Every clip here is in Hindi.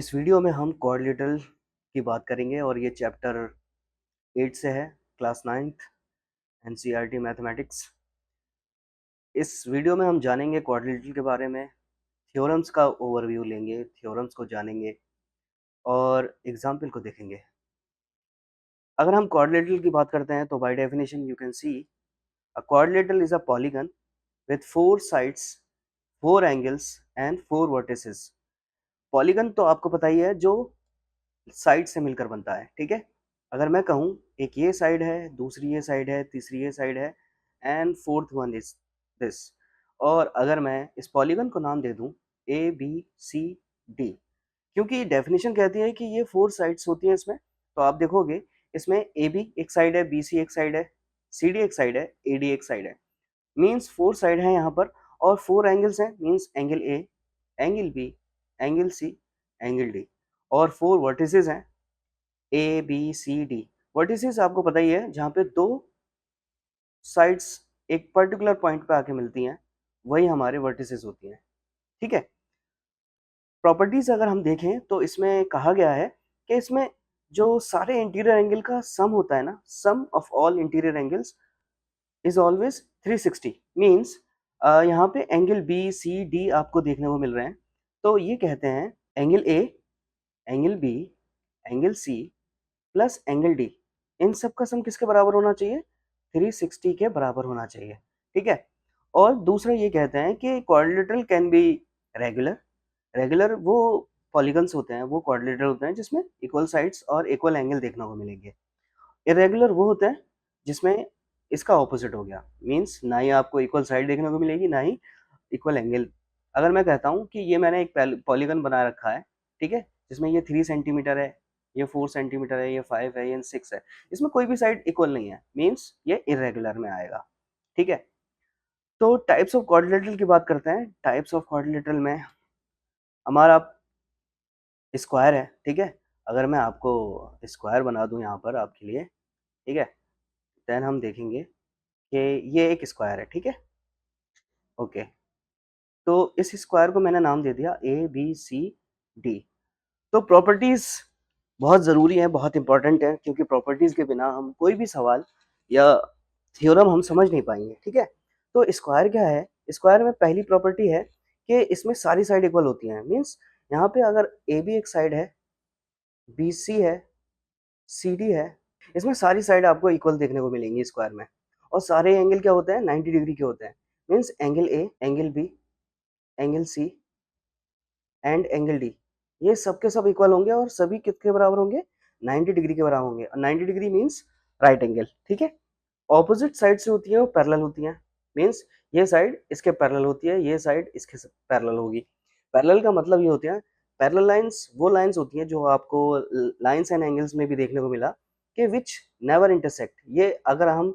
इस वीडियो में हम क्वाड्रिलेटरल की बात करेंगे और ये चैप्टर 8 से है, क्लास 9th एनसीईआरटी मैथमेटिक्स। इस वीडियो में हम जानेंगे क्वाड्रिलेटरल के बारे में, थ्योरम्स का ओवरव्यू लेंगे, थ्योरम्स को जानेंगे और एग्जाम्पल को देखेंगे। अगर हम क्वाड्रिलेटरल की बात करते हैं तो by definition you can see a quadrilateral is a polygon with 4 sides, 4 angles and 4 vertices. Polygon तो आपको पता ही है, जो साइड से मिलकर बनता है, ठीक है। अगर मैं कहूँ एक ये साइड है, दूसरी ये साइड है, तीसरी ये साइड है and fourth one is this, और अगर मैं इस पॉलीगन को नाम दे दूं ए बी सी डी, क्योंकि डेफिनेशन कहती है कि ये 4 साइड्स होती हैं इसमें। तो आप देखोगे इसमें ए बी एक साइड है, बी सी एक साइड है, सी डी एक साइड है, ए डी एक साइड है, मीन्स 4 साइड है यहाँ पर। और 4 एंगल्स हैं, means angle A, angle B, angle C, angle D, और 4 वर्टिसेस हैं A B C D. Vertices आपको पता ही है, जहाँ पे दो साइड्स एक पर्टिकुलर पॉइंट पे आके मिलती हैं, वही हमारे वर्टिसेस होती हैं, ठीक है। प्रॉपर्टीज अगर हम देखें तो इसमें कहा गया है कि इसमें जो सारे इंटीरियर एंगल का सम होता है ना, sum of all interior angles is always 360, means यहाँ पे एंगल बी सी डी आपको देखने को मिल रहे हैं। तो ये कहते हैं angle A, angle B, angle C plus angle D, इन सब का सम किसके बराबर होना चाहिए? 360 के बराबर होना चाहिए, ठीक है। और दूसरा ये कहते हैं कि quadrilateral can be regular. Regular वो पॉलीगन्स होते हैं, वो क्वाड्रिलेटरल होते हैं जिसमें इक्वल साइड्स और इक्वल एंगल देखने को मिलेंगे। इरेगुलर वो होते हैं जिसमें इसका ऑपोजिट हो गया, मीन्स ना ही आपको इक्वल साइड देखने को मिलेगी, ना ही इक्वल एंगल। अगर मैं कहता हूँ कि ये मैंने एक पॉलीगन बना रखा है, ठीक है, जिसमें ये 3 सेंटीमीटर है, ये 4 सेंटीमीटर है, ये 5 है, ये 6 है, इसमें कोई भी साइड इक्वल नहीं है, मीन्स ये इरेगुलर में आएगा, ठीक है। तो टाइप्स ऑफ क्वाड्रिलेटरल की बात करते हैं। टाइप्स ऑफ क्वाड्रिलेटरल में हमारा स्क्वायर है, ठीक है। अगर मैं आपको स्क्वायर बना दूं यहाँ पर आपके लिए, ठीक है, देन हम देखेंगे कि ये एक स्क्वायर है, ठीक है, ओके। तो इस स्क्वायर को मैंने नाम दे दिया ए बी सी डी। तो प्रॉपर्टीज बहुत ज़रूरी है, बहुत इंपॉर्टेंट है, क्योंकि प्रॉपर्टीज के बिना हम कोई भी सवाल या थ्योरम हम समझ नहीं पाएंगे, ठीक है। तो स्क्वायर क्या है? स्क्वायर में पहली प्रॉपर्टी है कि इसमें सारी साइड इक्वल होती हैं, मीन्स यहाँ पे अगर ए बी एक साइड है, बी सी है, सी डी है, इसमें सारी साइड आपको इक्वल देखने को मिलेंगी स्क्वायर में। और सारे एंगल क्या होते हैं? 90 डिग्री के होते हैं, means angle A, angle B, angle C and angle D, ये सब के सब इक्वल होंगे और सभी कितने बराबर होंगे? 90 डिग्री के बराबर होंगे। और 90 डिग्री मीन्स राइट एंगल, ठीक है। ऑपोजिट साइड से होती है वो पैरेलल होती हैं, मीन्स ये साइड इसके पैरेलल होती है, ये साइड इसके पैरेलल होगी। पैरेलल का मतलब ये होते हैं, पैरेलल लाइंस वो लाइंस होती हैं जो आपको लाइंस एंड एंगल्स में भी देखने को मिला कि विच नेवर इंटरसेक्ट। ये अगर हम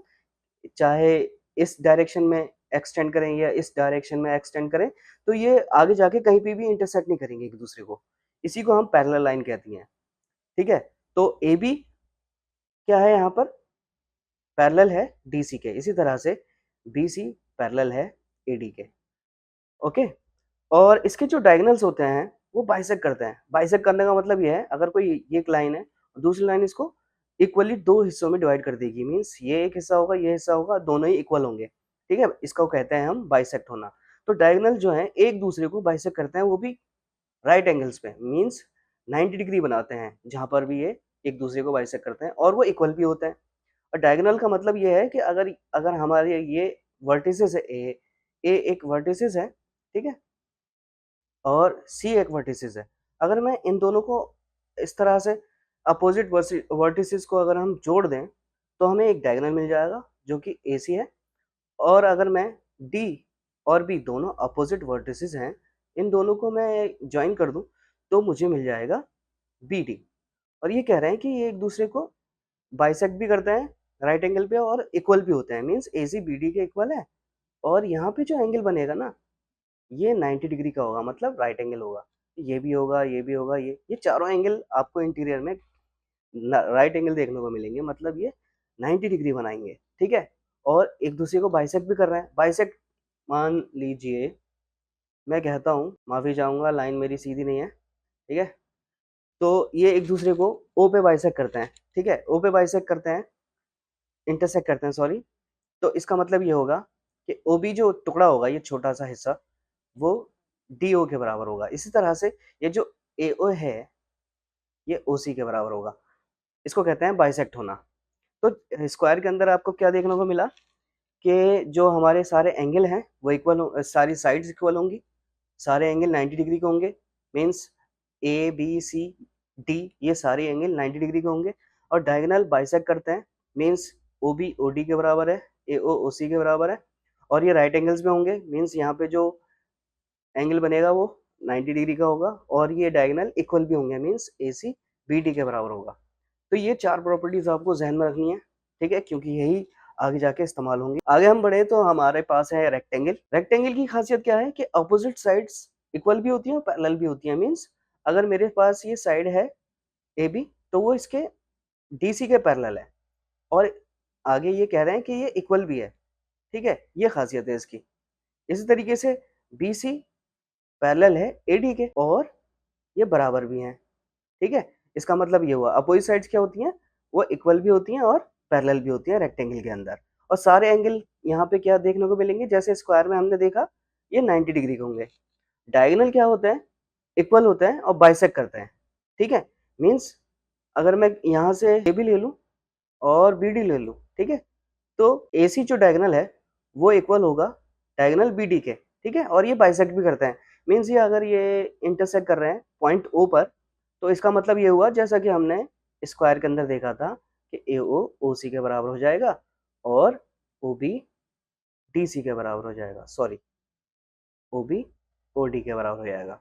चाहे इस डायरेक्शन में एक्सटेंड करें या इस डायरेक्शन में एक्सटेंड करें, तो ये आगे जाके कहीं पे भी इंटरसेक्ट नहीं करेंगे एक दूसरे को। इसी को हम पैरेलल लाइन कहती हैं, ठीक है। तो ए बी क्या है यहाँ पर? पैरेलल है डी सी के, इसी तरह से बी सी पैरेलल है ए डी के, ओके। और इसके जो डायगोनल्स होते हैं वो बाइसेक्ट करते हैं। बाइसेक्ट करने का मतलब ये है, अगर कोई ये एक लाइन है और दूसरी लाइन इसको इक्वली दो हिस्सों में डिवाइड कर देगी, मीन्स ये एक हिस्सा होगा, ये हिस्सा होगा, दोनों ही इक्वल होंगे, ठीक है। इसको कहते हैं हम बाइसेक्ट होना। तो डायगोनल जो है एक दूसरे को बाइसेक्ट करते हैं, वो भी राइट एंगल्स पे, मीन्स 90 डिग्री बनाते हैं, जहां पर भी ये एक दूसरे को बाइसेक्ट करते हैं और वो इक्वल भी होते हैं। और डायगोनल का मतलब ये है कि अगर अगर हमारे ये वर्टिसेस है, ए एक वर्टिसेस है, ठीक है, और सी एक वर्टिसेस है। अगर मैं इन दोनों को इस तरह से अपोजिट वर्टिसेस को अगर हम जोड़ दें, तो हमें एक डायगोनल मिल जाएगा जो कि ए सी है। और अगर मैं डी और बी दोनों अपोजिट वर्टिसेस हैं, इन दोनों को मैं ज्वाइन कर दूं, तो मुझे मिल जाएगा बी डी। और ये कह रहे हैं कि ये एक दूसरे को बाइसेक्ट भी करते हैं राइट एंगल पे और इक्वल भी होते हैं, मीन्स ए सी बी डी के इक्वल है। और यहाँ पे जो एंगल बनेगा ना, ये 90 डिग्री का होगा, मतलब राइट एंगल होगा। ये भी होगा, ये भी होगा, ये चारों एंगल आपको इंटीरियर में राइट एंगल देखने को मिलेंगे, मतलब ये 90 डिग्री बनाएंगे, ठीक है। और एक दूसरे को बाइसेक्ट भी कर रहे हैं। बाइसेक्ट मान लीजिए मैं कहता हूँ, माफी चाहूंगा लाइन मेरी सीधी नहीं है, ठीक है, तो ये एक दूसरे को ओ पे बाइसेक्ट करते हैं, ठीक है, ओ पे बाइसेक्ट करते हैं, इंटरसेक्ट करते हैं, सॉरी। तो इसका मतलब ये होगा कि ओ बी जो टुकड़ा होगा, ये छोटा सा हिस्सा, वो डी ओ के बराबर होगा। इसी तरह से ये जो ए ओ है, ये ओ सी के बराबर होगा। इसको कहते हैं बाइसेक्ट होना। तो स्क्वायर के अंदर आपको क्या देखने को मिला कि जो हमारे सारे एंगल हैं वो इक्वल, सारी साइड्स इक्वल होंगी, सारे एंगल 90 डिग्री के होंगे। Means A B C D ये सारे एंगल 90 डिग्री के होंगे और डायगोनल बाइसेक्ट करते हैं। Means O B O D के बराबर है, ए ओ सी के बराबर है और ये राइट एंगल्स में होंगे। मीन्स यहाँ पे जो एंगल बनेगा वो 90 डिग्री का होगा और ये डायगोनल इक्वल भी होंगे। मीन्स ए सी बी डी के बराबर होगा। तो ये 4 प्रॉपर्टीज आपको जहन में रखनी है, ठीक है, क्योंकि यही आगे जाके इस्तेमाल होंगी। आगे हम बढ़े तो हमारे पास है रेक्टेंगल। रेक्टेंगल की खासियत क्या है कि अपोजिट साइड्स इक्वल भी होती हैं और पैरेलल भी होती हैं। मीन्स अगर मेरे पास ये साइड है ए बी तो वो इसके डी सी के पैरेलल है और आगे ये कह रहे हैं कि ये इक्वल भी है, ठीक है, ये खासियत है इसकी। इसी तरीके से बी सी पैरेलल है ए डी के और ये बराबर भी हैं, ठीक है। इसका मतलब ये हुआ अपोजिट साइड्स क्या होती हैं, वो इक्वल भी होती हैं और पैरेलल भी होती हैं रेक्टेंगल के अंदर। और सारे एंगल यहाँ पे क्या देखने को मिलेंगे, जैसे स्क्वायर में हमने देखा ये 90 डिग्री के होंगे। डायगोनल क्या होते हैं, इक्वल होते हैं और बाइसेक्ट करते हैं, ठीक है। मीन्स अगर मैं यहाँ से ए बी ले लूँ और बी डी ले लूँ, ठीक है, तो ए सी जो डायगोनल है वो इक्वल होगा डायगोनल बी डी के, ठीक है, और ये बाइसेक्ट भी करते हैं। मीन्स ये अगर ये इंटरसेक्ट कर रहे हैं पॉइंट ओ पर, तो इसका मतलब ये हुआ जैसा कि हमने स्क्वायर के अंदर देखा था कि ए ओ ओ सी के बराबर हो जाएगा और ओ बी डी सी के बराबर हो जाएगा, sorry O B O D के बराबर हो जाएगा,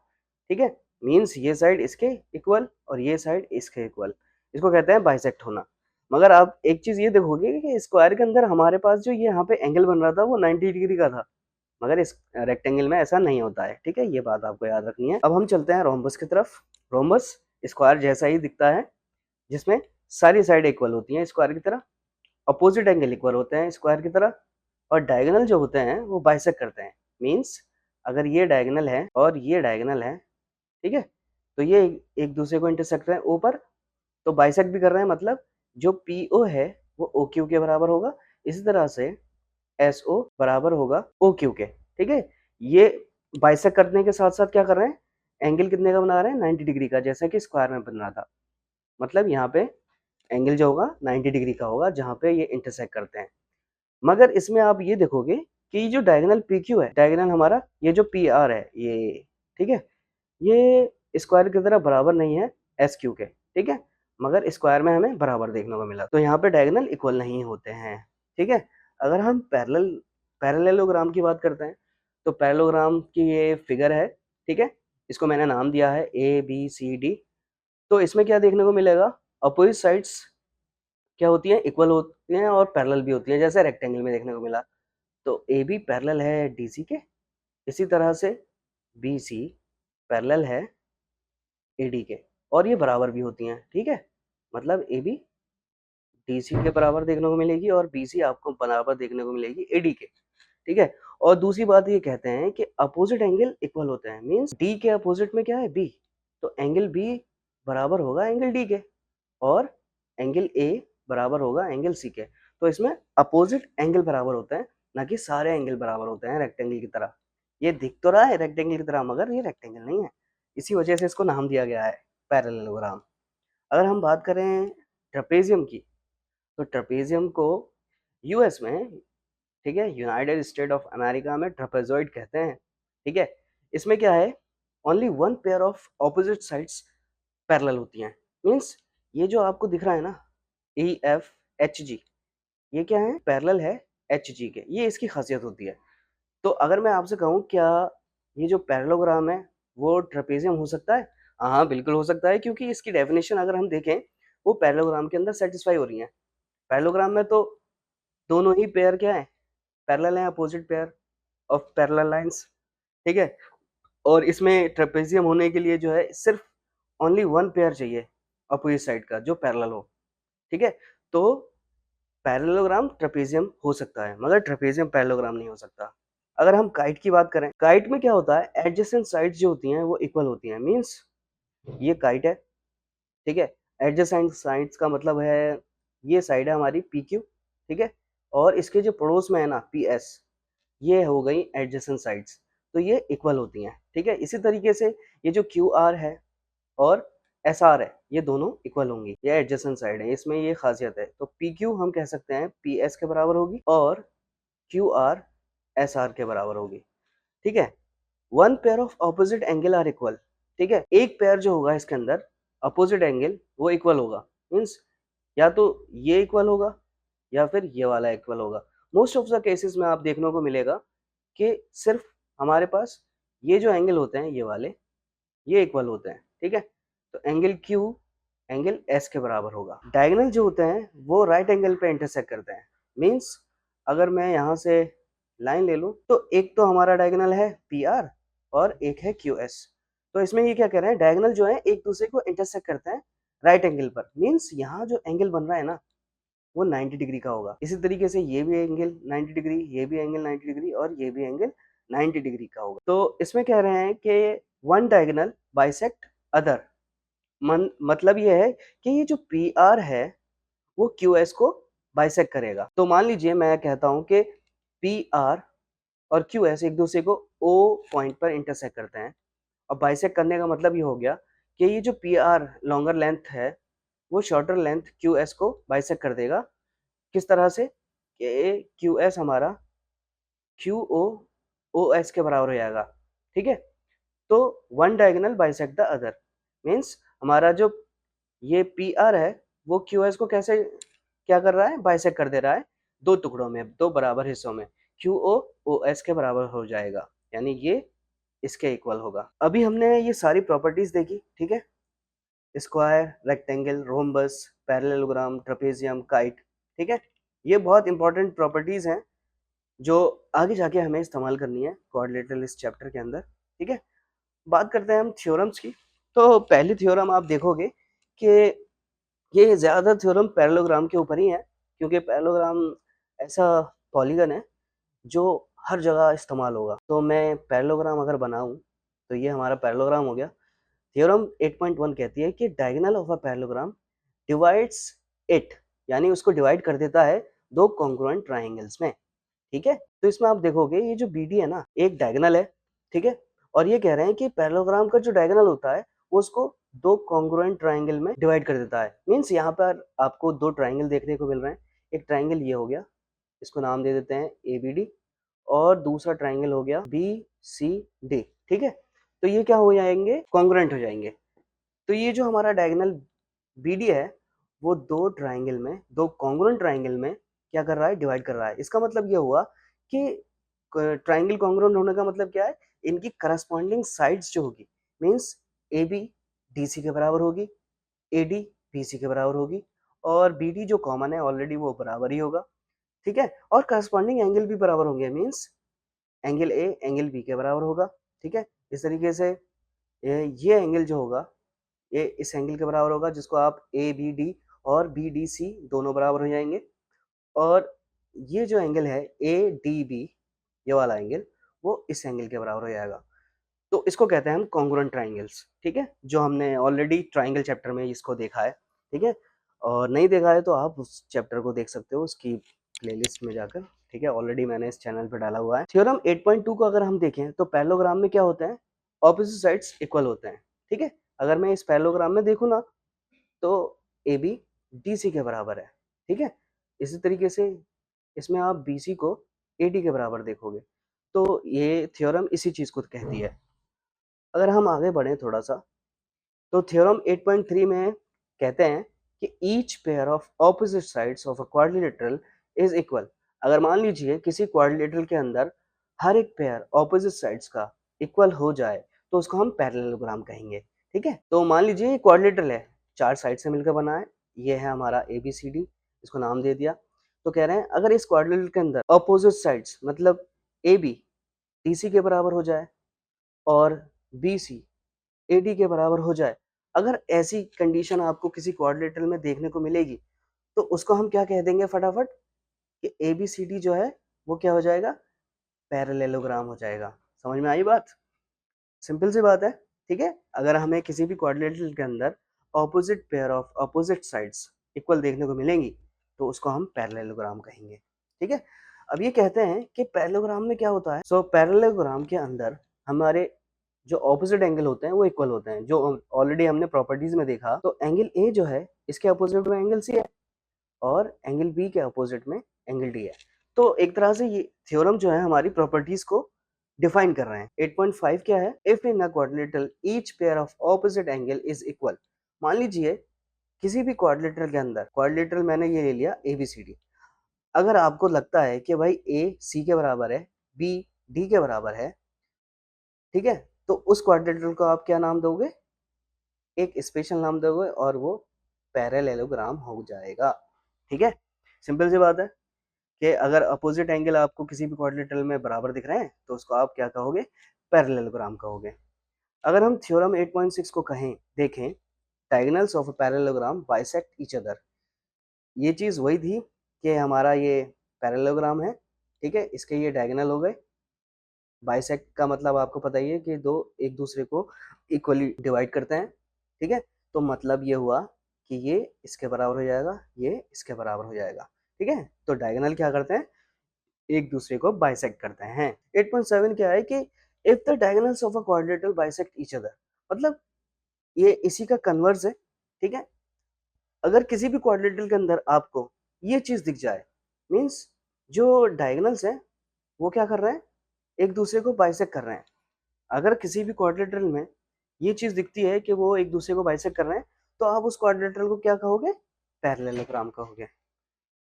ठीक है। मीन्स ये साइड इसके इक्वल और ये साइड इसके इक्वल, इसको कहते हैं बाइसेक्ट होना। मगर आप एक चीज ये देखोगे कि स्क्वायर के अंदर हमारे पास जो ये यहाँ पे एंगल बन रहा था वो 90 डिग्री का था, मगर इस रेक्टेंगल में ऐसा नहीं होता है, ठीक है, ये बात आपको याद रखनी है। अब हम चलते हैं रोम्बस की तरफ। रोम्बस स्क्वायर जैसा ही दिखता है जिसमें सारी साइड इक्वल होती हैं स्क्वायर की तरह, अपोजिट एंगल इक्वल होते हैं स्क्वायर की तरह और डायगोनल जो होते हैं वो बाइसेक्ट करते हैं। मीन्स अगर ये डायगोनल है और ये डायगोनल है, ठीक है, तो ये एक दूसरे को इंटरसेक्ट कर रहे हैं ओ पर, तो बाइसेक्ट भी कर रहे हैं, मतलब जो पी ओ है वो ओ क्यू के बराबर होगा। इसी तरह से एस ओ बराबर होगा ओ क्यू के, ठीक है। ये बाइसेक्ट करने के साथ साथ क्या कर रहे हैं, एंगल कितने का बना रहे हैं, 90 डिग्री का, जैसा कि स्क्वायर में बन रहा था। मतलब यहाँ पे एंगल जो होगा 90 डिग्री का होगा जहाँ पे ये इंटरसेक्ट करते हैं। मगर इसमें आप ये देखोगे कि ये जो डायगोनल पी क्यू है, डायगोनल हमारा ये जो पी आर है ये, ठीक है, ये स्क्वायर की तरह बराबर नहीं है एस क्यू के, ठीक है, मगर स्क्वायर में हमें बराबर देखने को मिला। तो यहाँ पे डायगोनल इक्वल नहीं होते हैं, ठीक है। अगर हम पैरेललोग्राम की बात करते हैं तो पैरेललोग्राम की ये फिगर है, ठीक है, इसको मैंने नाम दिया है ए बी सी डी। तो इसमें क्या देखने को मिलेगा, अपोजिट साइड्स क्या होती हैं, इक्वल होती हैं और पैरेलल भी होती हैं, जैसे रेक्टेंगल में देखने को मिला। तो ए बी पैरेलल है डी सी के, इसी तरह से बी सी पैरेलल है ए डी के और ये बराबर भी होती हैं, ठीक है। मतलब ए बी डी सी के बराबर देखने को मिलेगी और बी सी आपको बराबर देखने को मिलेगी ए डी के, ठीक है। और दूसरी बात ये कहते हैं कि अपोजिट एंगल इक्वल होते हैं। मीन्स डी के अपोजिट में क्या है, बी, तो एंगल बी बराबर होगा एंगल डी के और एंगल ए बराबर होगा एंगल सी के। तो इसमें अपोजिट एंगल बराबर होते हैं, ना कि सारे एंगल बराबर होते हैं रेक्टेंगल की तरह। ये दिख तो रहा है रेक्टेंगल की तरह, मगर ये रेक्टेंगल नहीं है, इसी वजह से इसको नाम दिया गया है पैरेललोग्राम। अगर हम बात करें ट्रेपेजियम की, तो ट्रेपेजियम को यूएस में, ठीक है, यूनाइटेड स्टेट ऑफ अमेरिका में ट्रेपेजॉइड कहते हैं, ठीक है। इसमें क्या है, only one pair of opposite sides parallel होती हैं। मीन्स ये जो आपको दिख रहा है ना ई एफ एच जी, ये क्या है, पैरेलल है एच जी के, ये इसकी खासियत होती है। तो अगर मैं आपसे कहूँ क्या ये जो पैरेललोग्राम है वो ट्रेपेजियम हो सकता है, हाँ बिल्कुल हो सकता है, क्योंकि इसकी डेफिनेशन अगर हम देखें वो पैरेललोग्राम के अंदर सेटिस्फाई हो रही है। पैरेललोग्राम में तो दोनों ही पेयर क्या है, पैरेलल है, opposite pair of parallel lines, ठीक है। और इसमें ट्रेपेजियम होने के लिए जो है सिर्फ ओनली वन पेयर चाहिए अपोजिट साइड का जो पैरेलल हो, ठीक है। तो पैरेललोग्राम ट्रेपेजियम हो सकता है, मगर ट्रेपेजियम पैरेललोग्राम नहीं हो सकता। अगर हम काइट की बात करें, काइट में क्या होता है, एडजेसेंट साइड्स जो होती हैं वो इक्वल होती हैं। मीन्स ये काइट है, ठीक है। एडजेसेंट साइड्स का मतलब है ये साइड है हमारी पी क्यू, ठीक है, और इसके जो पड़ोस में है ना पी एस, ये हो गई एडजेसेंट साइड्स, तो ये इक्वल होती हैं, ठीक है। इसी तरीके से ये जो क्यू आर है और एस आर है, ये दोनों इक्वल होंगी, ये एडजेसेंट साइड है, इसमें ये खासियत है। तो पी क्यू हम कह सकते हैं पी एस के बराबर होगी और क्यू आर एस आर के बराबर होगी, ठीक है। One pair of opposite angle are equal, ठीक है, एक पेयर जो होगा इसके अंदर अपोजिट एंगल वो इक्वल होगा, मीन्स या तो ये इक्वल होगा या फिर ये वाला इक्वल होगा। मोस्ट ऑफ द केसेस में आप देखने को मिलेगा कि सिर्फ हमारे पास ये जो एंगल होते हैं ये वाले, ये इक्वल होते हैं, ठीक है। तो एंगल क्यू एंगल एस के बराबर होगा। डायगोनल जो होते हैं वो राइट एंगल पे इंटरसेक्ट करते हैं, मीन्स अगर मैं यहाँ से लाइन ले लूँ तो एक तो हमारा डायगोनल है पी आर और एक है क्यू एस। तो इसमें ये क्या कह रहे हैं, डायगोनल जो है एक दूसरे को इंटरसेक्ट करते हैं राइट एंगल पर, मीन्स यहाँ जो एंगल बन रहा है ना वो 90 डिग्री का होगा। इसी तरीके से ये भी एंगल 90 डिग्री, ये भी एंगल 90 डिग्री और ये भी एंगल 90 डिग्री का होगा। तो इसमें कह रहे हैं कि वन डायगोनल बाइसेक्ट अदर, मतलब ये है कि ये जो पी आर है वो क्यू एस को बाइसेक्ट करेगा। तो मान लीजिए मैं कहता हूँ कि पी आर और क्यू एस एक दूसरे को ओ पॉइंट पर इंटरसेक्ट करते हैं, और बाइसेक्ट करने का मतलब ये हो गया कि ये जो पी आर लॉन्गर लेंथ है वो शॉर्टर लेंथ क्यू एस को बाइसेक्ट कर देगा। किस तरह से कि क्यू एस हमारा क्यू ओ ओ एस के बराबर हो जाएगा, ठीक है। तो one diagonal bisect the other, means हमारा जो ये पी आर है वो क्यू एस को कैसे क्या कर रहा है, बाइसेक्ट कर दे रहा है दो टुकड़ों में, दो बराबर हिस्सों में, क्यू ओ ओ एस के बराबर हो जाएगा, यानी ये इसके इक्वल होगा। अभी हमने ये सारी प्रॉपर्टीज देखी, ठीक है, square, rectangle, rhombus, parallelogram, trapezium, kite, ठीक है। ये बहुत इंपॉर्टेंट प्रॉपर्टीज हैं जो आगे जाके हमें इस्तेमाल करनी है क्वाड्रिलेटरल इस चैप्टर के अंदर, ठीक है। बात करते हैं हम थ्योरम्स की। तो पहली थ्योरम आप देखोगे कि ये ज़्यादातर थ्योरम पैरेललोग्राम के ऊपर ही है, क्योंकि पैरेललोग्राम ऐसा पॉलीगन है जो हर जगह इस्तेमाल होगा। तो मैं पैरेललोग्राम अगर बनाऊं तो ये हमारा पैरेललोग्राम हो गया। थ्योरम 8.1 कहती है कि diagonal of a parallelogram divides it, यानी उसको डिवाइड कर देता है दो कॉन्ग्रुएंट ट्राइंगल्स में, ठीक है। तो इसमें आप देखोगे ये जो बी डी है ना एक डायगोनल है, ठीक है, और ये कह रहे हैं कि पैरेललोग्राम का जो डायगोनल होता है वो उसको दो कॉन्ग्रुएंट ट्राइंगल में डिवाइड कर देता है। मीन्स यहाँ पर आपको दो ट्राइंगल देखने को मिल रहे हैं, एक ट्राइंगल ये हो गया, इसको नाम दे देते हैं ए बी डी, और दूसरा ट्राइंगल हो गया बी सी डी, ठीक है। तो ये क्या हो जाएंगे, कॉन्ग्रुएंट हो जाएंगे। तो ये जो हमारा डायगोनल बी डी है वो दो ट्राइंगल में, दो कॉन्ग्रुएंट ट्राइंगल में क्या कर रहा है, डिवाइड कर रहा है। इसका मतलब ये हुआ कि ट्राइंगल कॉन्ग्रुएंट होने का मतलब क्या है, इनकी करस्पॉन्डिंग साइड्स जो होगी, means A B D C के बराबर होगी, ए डी बी सी के बराबर होगी, और बी डी जो कॉमन है ऑलरेडी वो बराबर ही होगा, ठीक है। और करस्पॉन्डिंग एंगल भी बराबर होंगे, means angle A angle B के बराबर होगा, ठीक है। इस तरीके से ये एंगल जो होगा ये इस एंगल के बराबर होगा, जिसको आप ए बी डी और बी डी सी दोनों बराबर हो जाएंगे। और ये जो एंगल है ए डी बी, ये वाला एंगल वो इस एंगल के बराबर हो जाएगा। तो इसको कहते हैं हम कॉन्ग्रुएंट ट्राइंगल्स, ठीक है, जो हमने ऑलरेडी ट्राइंगल चैप्टर में इसको देखा है, ठीक है। और नहीं देखा है तो आप उस चैप्टर को देख सकते हो उसकी प्लेलिस्ट में जाकर, ठीक है, ऑलरेडी मैंने इस चैनल पे डाला हुआ है। थ्योरम 8.2 को अगर हम देखें तो पैरेललोग्राम में क्या होता है, ऑपोजिट साइड्स इक्वल होते हैं, ठीक है। अगर मैं इस पैरेललोग्राम में देखूँ ना तो ए बी डी सी के बराबर है, ठीक है। इसी तरीके से इसमें आप बी सी को ए डी के बराबर देखोगे, तो ये थ्योरम इसी चीज़ को कहती है। अगर हम आगे बढ़ें थोड़ा सा तो थ्योरम 8.3 में कहते हैं कि each pair of opposite sides of a quadrilateral is equal. अगर मान लीजिए किसी क्वाड्रिलेटरल के अंदर हर एक पेयर ऑपोजिट साइड्स का इक्वल हो जाए तो उसको हम पैरेललोग्राम कहेंगे, ठीक है। तो मान लीजिए ये क्वाड्रिलेटरल है, चार साइड से मिलकर बना है, ये है हमारा ए बी सी डी, इसको नाम दे दिया। तो कह रहे हैं अगर इस क्वाड्रिलेटरल के अंदर ऑपोजिट साइड्स मतलब ए बी डी सी के बराबर हो जाए और बी सी ए डी के बराबर हो जाए, अगर ऐसी कंडीशन आपको किसी क्वाड्रिलेटरल में देखने को मिलेगी तो उसको हम क्या कह देंगे फटाफट कि ए बी सी डी जो है वो क्या हो जाएगा, पैरेललोग्राम हो जाएगा। समझ में आई बात, सिंपल सी बात है, ठीक है। अगर हमें किसी भी क्वाड्रिलेटरल के अंदर opposite pair of opposite sides equal देखने को मिलेंगी तो उसको हम पैरेललोग्राम कहेंगे। ठीक है, अब ये कहते हैं कि पैरेललोग्राम में क्या होता है। सो पैरेललोग्राम के अंदर हमारे जो ऑपोजिट एंगल होते हैं वो इक्वल होते हैं, जो ऑलरेडी हमने प्रॉपर्टीज में देखा। तो एंगल ए जो है इसके अपोजिट में एंगल सी है और एंगल बी के अपोजिट में एंगल डी है। तो एक तरह से ये थ्योरम जो है हमारी प्रॉपर्टीज को डिफाइन कर रहे हैं। 8.5 क्या है, if in a quadrilateral each pair of opposite angle is equal. मान लीजिए किसी भी क्वाड्रिलेटरल के अंदर, क्वाड्रिलेटरल मैंने ये ले लिया ABCD, अगर आपको लगता है कि भाई A C के बराबर है, B D के बराबर है, ठीक है, तो उस क्वाड्रिलेटरल को आप क्या नाम दोगे, एक स्पेशल नाम दोगे और वो पैरेललोग्राम हो जाएगा। ठीक है, सिंपल सी बात है कि अगर अपोजिट एंगल आपको किसी भी क्वाड्रिलेटरल में बराबर दिख रहे हैं तो उसको आप क्या कहोगे, पैरेललोग्राम कहोगे। अगर हम थ्योरम 8.6 को कहें, देखें, diagonals of a parallelogram bisect each other, ये चीज़ वही थी कि हमारा ये पैरेललोग्राम है, ठीक है, इसके ये डायगोनल हो गए। बाइसेक्ट का मतलब आपको पता ही है कि दो एक दूसरे को इक्वली डिवाइड करते हैं। ठीक है, तो मतलब ये हुआ कि ये इसके बराबर हो जाएगा, ये इसके बराबर हो जाएगा। ठीक है, तो डायगोनल क्या करते हैं, एक दूसरे को बाइसेक्ट करते हैं। 8.7 क्या है कि if the diagonals of a quadrilateral bisect each other, मतलब ये इसी का कन्वर्स है। ठीक है, अगर किसी भी क्वाड्रिलेटरल के अंदर आपको ये चीज दिख जाए, मींस जो डायगोनल्स हैं वो क्या कर रहे हैं, एक दूसरे को बाइसेक्ट कर रहे हैं। अगर किसी भी क्वाड्रिलेटरल में ये चीज दिखती है कि वो एक दूसरे को बाइसेक्ट कर रहे हैं तो आप उस क्वाड्रिलेटरल को क्या कहोगे, पैरेललोग्राम कहोगे।